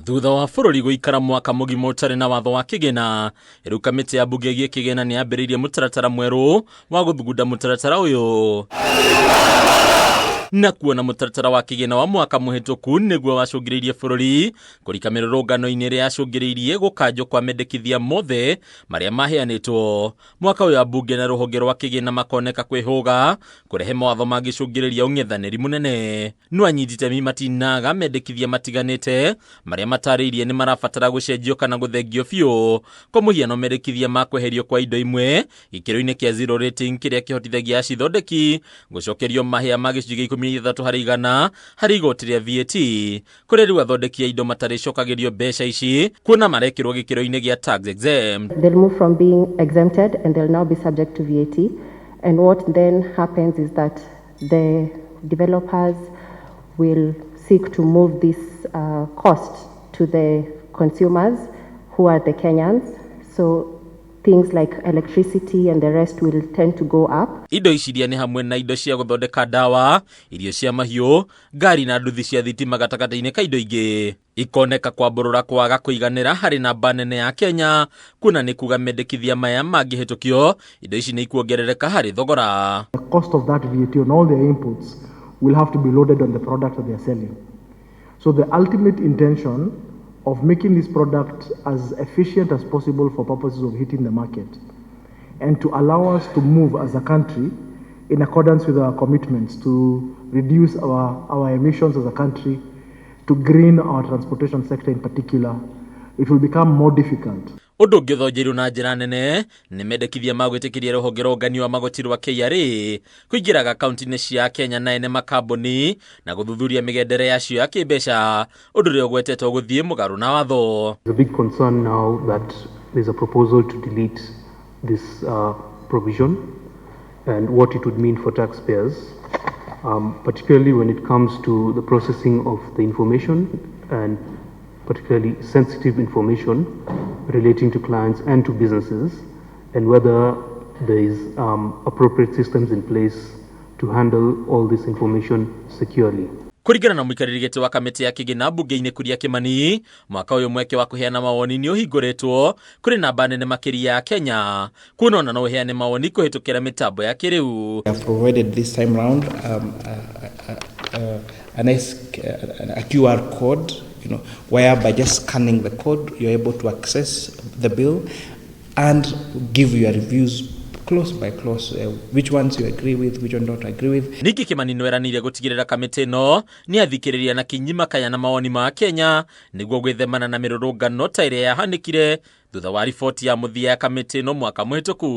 Thutha wa bũrũri gũikara mwaka mũgima ũtarĩ na watho wa kĩgĩna, rĩu kamĩtĩ ya mbunge ĩgiĩ kĩgĩna nĩ yambĩrĩirie mũtaratara mwerũ wa gũthugunda mũtaratara ũyũ. Na kuona mũtaratara wa kĩgĩna wa mwaka mũhĩtũku nĩguo wacũngĩrĩirie bũrũri kũrika mĩrũrũngano-inĩ ĩrĩa yacũngĩrĩirie gũkanjwo kwa mendekithia mothe marĩa maheanĩtwo. Mwaka ũyũ ambunge na rũhonge rwa kĩgĩna makoneka kwĩhũga kũrehe mawatho mangĩcũngĩrĩria ũng'ethanĩri mũnene. No anyiti itemi matinaga mendekithia matiganĩte marĩa matarĩirie nĩ marabatara gũcenjio kana gũthengio biũ. Kwa mũhiano mendekithia ma kweherio kwa indo imwe gĩkĩro-inĩ kĩa zero rating kĩrĩa kĩhotithagia acithondeki gũcokerio mahĩa ma gĩcunjĩ 13% harĩ igoti rĩa VAT, kũrĩa rĩu athondeki a indo matarĩcokagĩrio mbeca ici kuona marekĩrwo gĩkĩro-inĩ gĩa tax exempt. They'll move from being exempted and they'll now be subject to VAT, and what then happens is that the developers will seek to move this cost to the consumers who are the Kenyans. So things like electricity and the rest will tend to go up. Indo iciria nĩ hamwe na indo cia gũthondeka ndawa, irio cia mahiũ, ngari na nduthi cia thitima gatagatĩ-inĩ ka indo ingĩ. Ikoneka kwambũrũra kwaga kũiganĩra harĩ namba nene ya Kenya, kuna nĩ kuga mendekithia maya mangĩhĩtũkio, indo ici nĩ ikuongerereka harĩ thogora. The cost of that VAT on all their inputs will have to be loaded on the product that they are selling. So the ultimate intention of making this product as efficient as possible for purposes of hitting the market and to allow us to move as a country in accordance with our commitments to reduce our emissions as a country, to green our transportation sector in particular, it will become more difficult. Ũndũ ũngĩ ũthonjeirio na njĩra nene nĩ mendekithia magwĩtĩkĩria rũhonge rwa ũngania wa magoti rwa KRA kũingĩraga akaunti-inĩ cia Kenya na ene makambuni na gũthuthuria mĩgendere yacio ya kĩmbeca, ũndũ ũrĩa ũgwetetwo gũthiĩ mũgarũ na watho. There's a big concern now that there's a proposal to delete this provision and what it would mean for taxpayers, particularly when it comes to the processing of the information and particularly sensitive information relating to clients and to businesses, and whether there is appropriate systems in place to handle all this information securely. Kũringana na mũikarĩri gĩtĩ wa kamĩtĩ ya kĩgĩna mbunge-inĩ Kuria Kĩmani, mwaka ũyũ mweke wa kũheana mawoni nĩ ũhingũrĩtwo kũrĩ namba nene makĩria ya Kenya, kuona ona no ũheane mawoni kũhĩtũkĩra mĩtambo ya kĩrĩu. We have provided this time round a QR code, whereby just scanning the code, you're able to access the bill and give your reviews close by close, which ones you agree with, which one don't agree with. Ningĩ Kĩmani nĩ eranĩire gũtigĩrĩra kamĩtĩ ĩno nĩ athikĩrĩria na kinyima kaya na mawoni ma Kenya nĩguo gwĩthemana na mĩrũrũngano ta ĩrĩa yahanĩkire thutha wa riboti ya mũthia ya kamĩtĩ ĩno mwaka mũhĩtũku.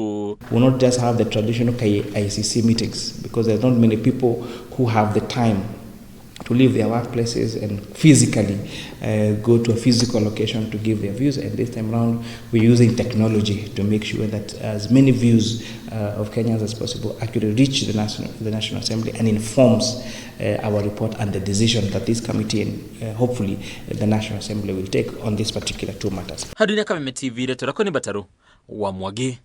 We will not just have the traditional KICC meetings because there's not many people who have the time to leave their workplaces and physically go to a physical location to give their views. And this time around, we're using technology to make sure that as many views of Kenyans as possible actually reach the National Assembly and informs our report and the decision that this committee and hopefully the National Assembly will take on these particular two matters. Hadunia Kameme TV, Retora Koni Bataru, wa Mwagi.